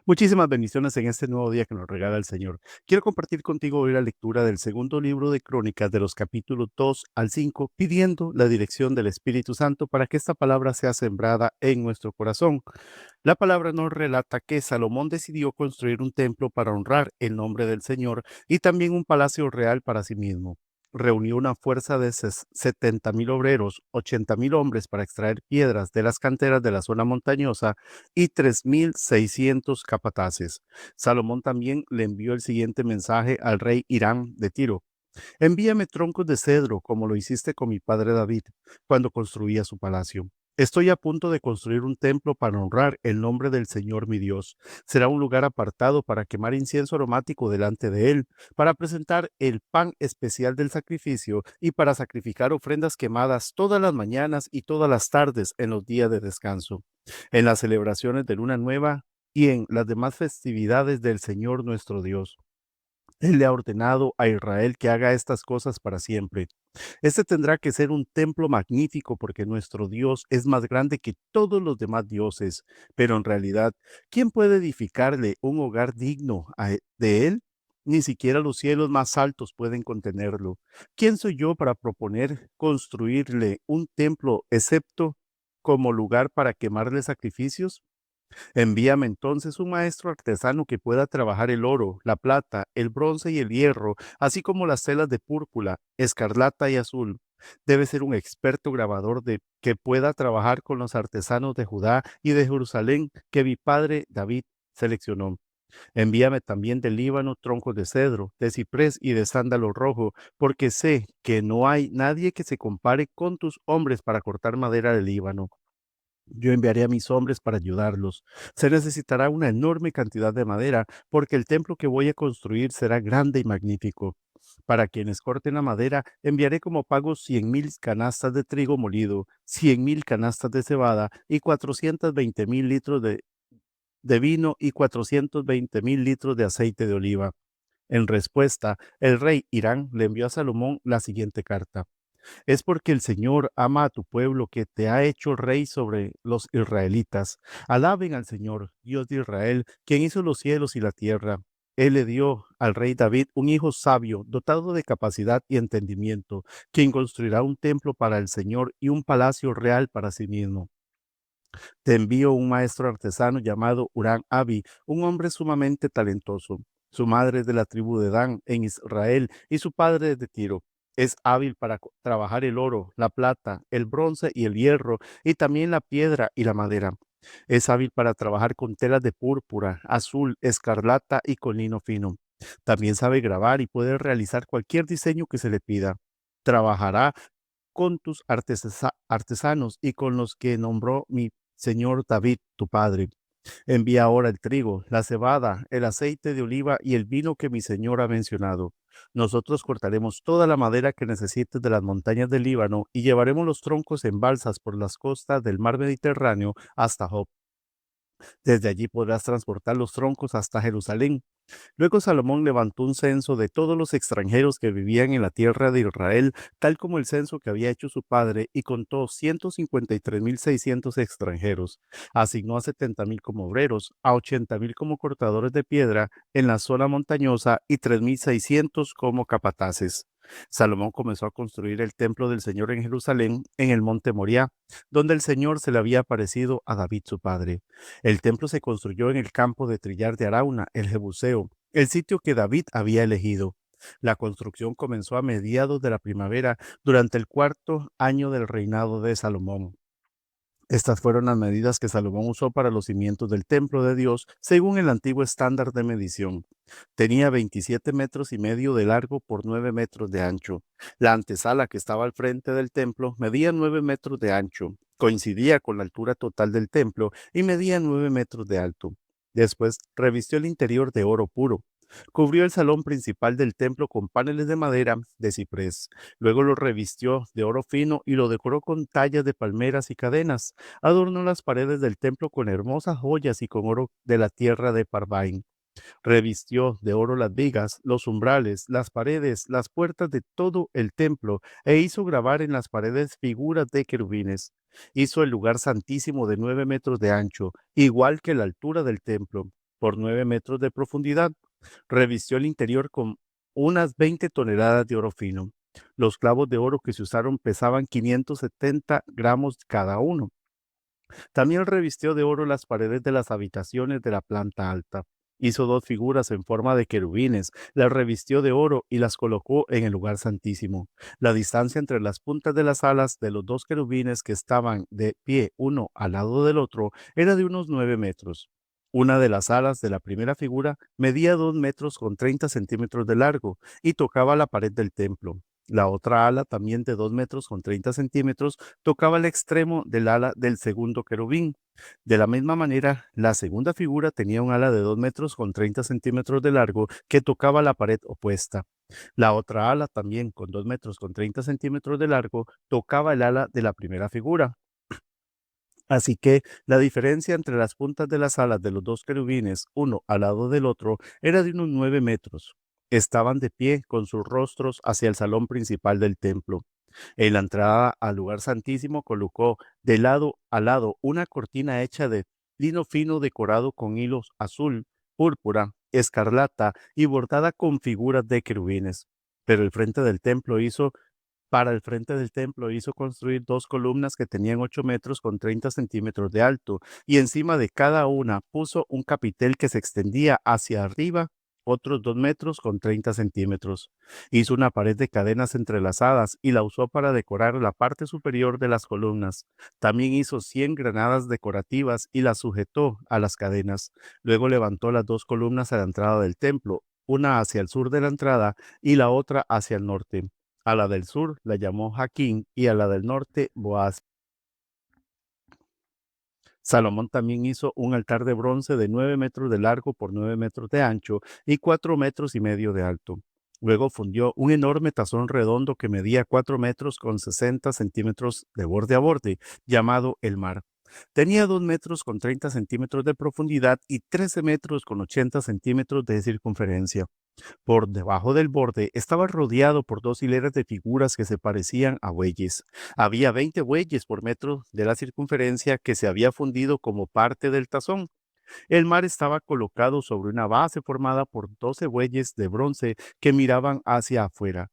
Muchísimas bendiciones en este nuevo día que nos regala el Señor. Quiero compartir contigo hoy la lectura del segundo libro de Crónicas de los capítulos 2 al 5, pidiendo la dirección del Espíritu Santo para que esta palabra sea sembrada en nuestro corazón. La palabra nos relata que Salomón decidió construir un templo para honrar el nombre del Señor y también un palacio real para sí mismo. Reunió una fuerza de 70.000 obreros, 80.000 hombres para extraer piedras de las canteras de la zona montañosa y 3.600 capataces. Salomón también le envió el siguiente mensaje al rey Irán de Tiro: envíame troncos de cedro, como lo hiciste con mi padre David, cuando construía su palacio. Estoy a punto de construir un templo para honrar el nombre del Señor mi Dios. Será un lugar apartado para quemar incienso aromático delante de él, para presentar el pan especial del sacrificio y para sacrificar ofrendas quemadas todas las mañanas y todas las tardes en los días de descanso, en las celebraciones de Luna Nueva y en las demás festividades del Señor nuestro Dios. Él le ha ordenado a Israel que haga estas cosas para siempre. Este tendrá que ser un templo magnífico porque nuestro Dios es más grande que todos los demás dioses. Pero en realidad, ¿quién puede edificarle un hogar digno de él? Ni siquiera los cielos más altos pueden contenerlo. ¿Quién soy yo para proponer construirle un templo excepto como lugar para quemarle sacrificios? Envíame entonces un maestro artesano que pueda trabajar el oro, la plata, el bronce y el hierro, así como las telas de púrpura, escarlata y azul. Debe ser un experto grabador que pueda trabajar con los artesanos de Judá y de Jerusalén que mi padre David seleccionó. Envíame también del Líbano troncos de cedro, de ciprés y de sándalo rojo, porque sé que no hay nadie que se compare con tus hombres para cortar madera del Líbano. Yo enviaré a mis hombres para ayudarlos. Se necesitará una enorme cantidad de madera, porque el templo que voy a construir será grande y magnífico. Para quienes corten la madera, enviaré como pago 100.000 canastas de trigo molido, 100.000 canastas de cebada y 420.000 litros de vino y 420.000 litros de aceite de oliva. En respuesta, el rey Irán le envió a Salomón la siguiente carta: es porque el Señor ama a tu pueblo que te ha hecho rey sobre los israelitas. Alaben al Señor, Dios de Israel, quien hizo los cielos y la tierra. Él le dio al rey David un hijo sabio, dotado de capacidad y entendimiento, quien construirá un templo para el Señor y un palacio real para sí mismo. Te envío un maestro artesano llamado Urán Abi, un hombre sumamente talentoso. Su madre es de la tribu de Dan en Israel y su padre es de Tiro. Es hábil para trabajar el oro, la plata, el bronce y el hierro, y también la piedra y la madera. Es hábil para trabajar con telas de púrpura, azul, escarlata y con lino fino. También sabe grabar y puede realizar cualquier diseño que se le pida. Trabajará con tus artesanos y con los que nombró mi señor David, tu padre. Envía ahora el trigo, la cebada, el aceite de oliva y el vino que mi señor ha mencionado. Nosotros cortaremos toda la madera que necesites de las montañas del Líbano y llevaremos los troncos en balsas por las costas del mar Mediterráneo hasta Job. Desde allí podrás transportar los troncos hasta Jerusalén. Luego Salomón levantó un censo de todos los extranjeros que vivían en la tierra de Israel, tal como el censo que había hecho su padre, y contó 153.600 extranjeros. Asignó a 70.000 como obreros, a 80.000 como cortadores de piedra en la zona montañosa y 3.600 como capataces. Salomón comenzó a construir el templo del Señor en Jerusalén, en el monte Moriah, donde el Señor se le había aparecido a David su padre. El templo se construyó en el campo de trillar de Arauna, el Jebuseo, el sitio que David había elegido. La construcción comenzó a mediados de la primavera, durante el cuarto año del reinado de Salomón. Estas fueron las medidas que Salomón usó para los cimientos del templo de Dios, según el antiguo estándar de medición. Tenía 27 metros y medio de largo por 9 metros de ancho. La antesala que estaba al frente del templo medía 9 metros de ancho. Coincidía con la altura total del templo y medía 9 metros de alto. Después revistió el interior de oro puro. Cubrió el salón principal del templo con paneles de madera de ciprés. Luego lo revistió de oro fino y lo decoró con tallas de palmeras y cadenas. Adornó las paredes del templo con hermosas joyas y con oro de la tierra de Parvaim. Revistió de oro las vigas, los umbrales, las paredes, las puertas de todo el templo e hizo grabar en las paredes figuras de querubines. Hizo el lugar santísimo de 9 metros de ancho, igual que la altura del templo. por 9 metros de profundidad. Revistió el interior con unas 20 toneladas de oro fino. Los clavos de oro que se usaron pesaban 570 gramos cada uno. También revistió de oro las paredes de las habitaciones de la planta alta. Hizo dos figuras en forma de querubines, las revistió de oro y las colocó en el lugar santísimo. La distancia entre las puntas de las alas de los dos querubines que estaban de pie uno al lado del otro era de unos 9 metros. Una de las alas de la primera figura medía 2 metros con 30 centímetros de largo y tocaba la pared del templo. La otra ala, también de 2 metros con 30 centímetros, tocaba el extremo del ala del segundo querubín. De la misma manera, la segunda figura tenía un ala de 2 metros con 30 centímetros de largo que tocaba la pared opuesta. La otra ala, también con 2 metros con 30 centímetros de largo, tocaba el ala de la primera figura. Así que la diferencia entre las puntas de las alas de los dos querubines, uno al lado del otro, era de unos 9 metros. Estaban de pie con sus rostros hacia el salón principal del templo. En la entrada al lugar santísimo colocó de lado a lado una cortina hecha de lino fino decorado con hilos azul, púrpura, escarlata y bordada con figuras de querubines. Pero para el frente del templo hizo construir dos columnas que tenían 8 metros con 30 centímetros de alto, y encima de cada una puso un capitel que se extendía hacia arriba otros 2 metros con 30 centímetros. Hizo una pared de cadenas entrelazadas y la usó para decorar la parte superior de las columnas. También hizo 100 granadas decorativas y las sujetó a las cadenas. Luego levantó las dos columnas a la entrada del templo, una hacia el sur de la entrada y la otra hacia el norte. A la del sur la llamó Jaquín y a la del norte Boaz. Salomón también hizo un altar de bronce de 9 metros de largo por 9 metros de ancho y 4 metros y medio de alto. Luego fundió un enorme tazón redondo que medía 4 metros con 60 centímetros de borde a borde, llamado el mar. Tenía 2 metros con 30 centímetros de profundidad y 13 metros con 80 centímetros de circunferencia. Por debajo del borde estaba rodeado por dos hileras de figuras que se parecían a bueyes. Había 20 bueyes por metro de la circunferencia que se había fundido como parte del tazón. El mar estaba colocado sobre una base formada por 12 bueyes de bronce que miraban hacia afuera.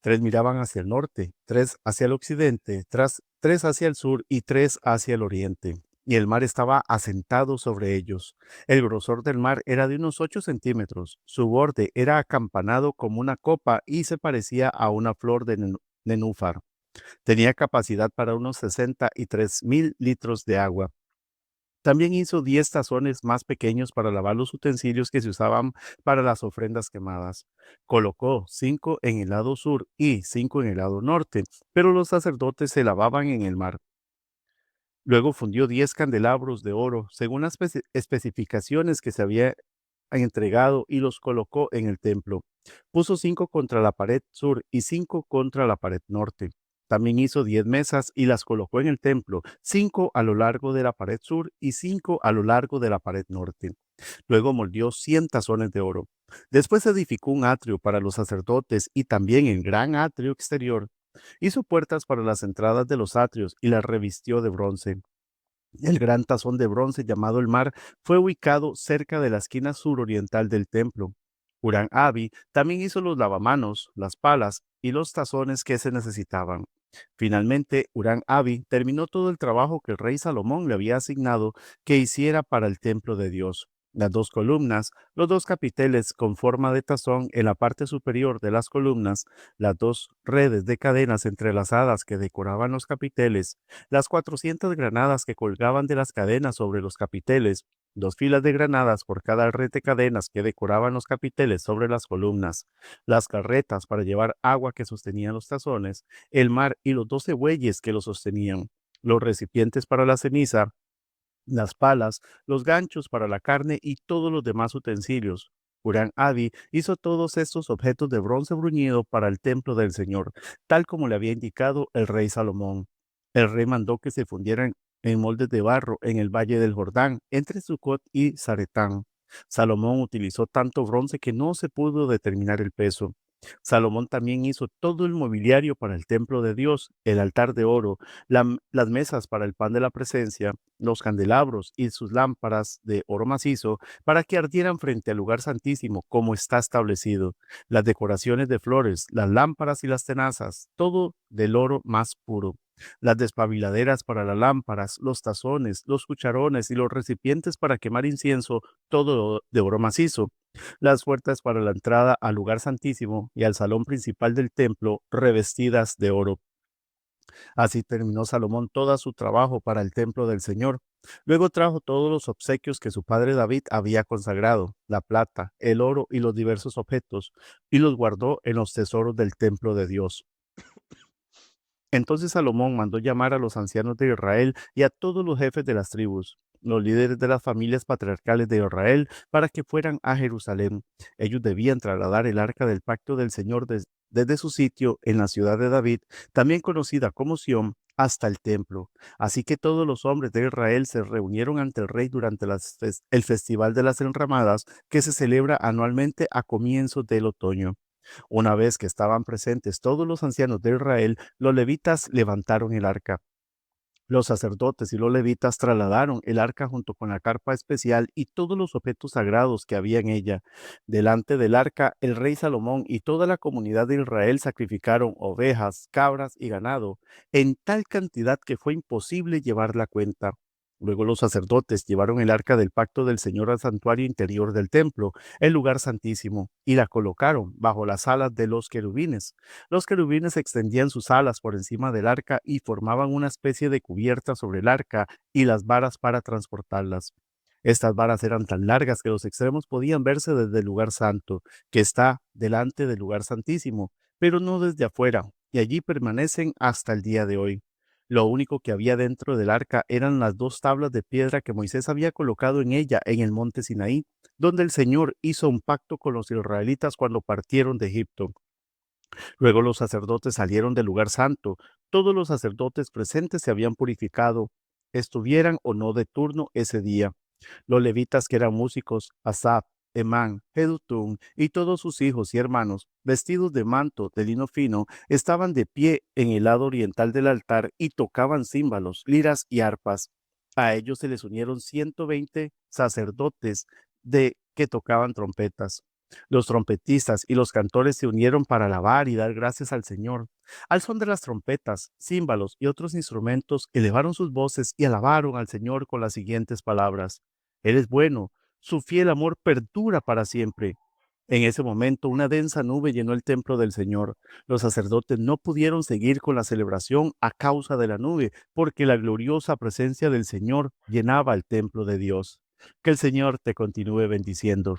Tres miraban hacia el norte, tres hacia el occidente, tres hacia el sur y tres hacia el oriente. Y el mar estaba asentado sobre ellos. El grosor del mar era de unos 8 centímetros. Su borde era acampanado como una copa y se parecía a una flor de nenúfar. Tenía capacidad para unos 63.000 litros de agua. También hizo 10 tazones más pequeños para lavar los utensilios que se usaban para las ofrendas quemadas. Colocó 5 en el lado sur y 5 en el lado norte, pero los sacerdotes se lavaban en el mar. Luego fundió 10 candelabros de oro, según las especificaciones que se había entregado, y los colocó en el templo. Puso 5 contra la pared sur y 5 contra la pared norte. También hizo 10 mesas y las colocó en el templo, 5 a lo largo de la pared sur y 5 a lo largo de la pared norte. Luego moldeó 100 tazones de oro. Después edificó un atrio para los sacerdotes y también el gran atrio exterior. Hizo puertas para las entradas de los atrios y las revistió de bronce. El gran tazón de bronce llamado el mar fue ubicado cerca de la esquina suroriental del templo. Hurán Abi también hizo los lavamanos, las palas y los tazones que se necesitaban. Finalmente, Hurán Abi terminó todo el trabajo que el rey Salomón le había asignado que hiciera para el templo de Dios. Las dos columnas, los dos capiteles con forma de tazón en la parte superior de las columnas, las dos redes de cadenas entrelazadas que decoraban los capiteles, las 400 granadas que colgaban de las cadenas sobre los capiteles, dos filas de granadas por cada red de cadenas que decoraban los capiteles sobre las columnas, las carretas para llevar agua que sostenían los tazones, el mar y los 12 bueyes que lo sostenían, los recipientes para la ceniza, las palas, los ganchos para la carne y todos los demás utensilios. Hurán Abi hizo todos estos objetos de bronce bruñido para el templo del Señor, tal como le había indicado el rey Salomón. El rey mandó que se fundieran en moldes de barro en el valle del Jordán, entre Sucot y Zaretán. Salomón utilizó tanto bronce que no se pudo determinar el peso. Salomón también hizo todo el mobiliario para el templo de Dios, el altar de oro, las mesas para el pan de la presencia, los candelabros y sus lámparas de oro macizo para que ardieran frente al lugar santísimo, como está establecido, las decoraciones de flores, las lámparas y las tenazas, todo del oro más puro. Las despabiladeras para las lámparas, los tazones, los cucharones y los recipientes para quemar incienso, todo de oro macizo, las puertas para la entrada al lugar santísimo y al salón principal del templo revestidas de oro. Así terminó Salomón todo su trabajo para el templo del Señor. Luego trajo todos los obsequios que su padre David había consagrado, la plata, el oro y los diversos objetos, y los guardó en los tesoros del templo de Dios. Entonces Salomón mandó llamar a los ancianos de Israel y a todos los jefes de las tribus, los líderes de las familias patriarcales de Israel, para que fueran a Jerusalén. Ellos debían trasladar el arca del pacto del Señor desde su sitio en la ciudad de David, también conocida como Sión, hasta el templo. Así que todos los hombres de Israel se reunieron ante el rey durante el Festival de las Enramadas, que se celebra anualmente a comienzos del otoño. Una vez que estaban presentes todos los ancianos de Israel, los levitas levantaron el arca. Los sacerdotes y los levitas trasladaron el arca junto con la carpa especial y todos los objetos sagrados que había en ella. Delante del arca, el rey Salomón y toda la comunidad de Israel sacrificaron ovejas, cabras y ganado, en tal cantidad que fue imposible llevar la cuenta. Luego los sacerdotes llevaron el arca del pacto del Señor al santuario interior del templo, el lugar santísimo, y la colocaron bajo las alas de los querubines. Los querubines extendían sus alas por encima del arca y formaban una especie de cubierta sobre el arca y las varas para transportarlas. Estas varas eran tan largas que los extremos podían verse desde el lugar santo, que está delante del lugar santísimo, pero no desde afuera, y allí permanecen hasta el día de hoy. Lo único que había dentro del arca eran las dos tablas de piedra que Moisés había colocado en ella en el monte Sinaí, donde el Señor hizo un pacto con los israelitas cuando partieron de Egipto. Luego los sacerdotes salieron del lugar santo. Todos los sacerdotes presentes se habían purificado, estuvieran o no de turno ese día. Los levitas que eran músicos, Asaf, Emán, Jedutún y todos sus hijos y hermanos, vestidos de manto de lino fino, estaban de pie en el lado oriental del altar y tocaban címbalos, liras y arpas. A ellos se les unieron 120 sacerdotes de que tocaban trompetas. Los trompetistas y los cantores se unieron para alabar y dar gracias al Señor. Al son de las trompetas, címbalos y otros instrumentos, elevaron sus voces y alabaron al Señor con las siguientes palabras. Él es bueno, su fiel amor perdura para siempre. En ese momento, una densa nube llenó el templo del Señor. Los sacerdotes no pudieron seguir con la celebración a causa de la nube, porque la gloriosa presencia del Señor llenaba el templo de Dios. Que el Señor te continúe bendiciendo.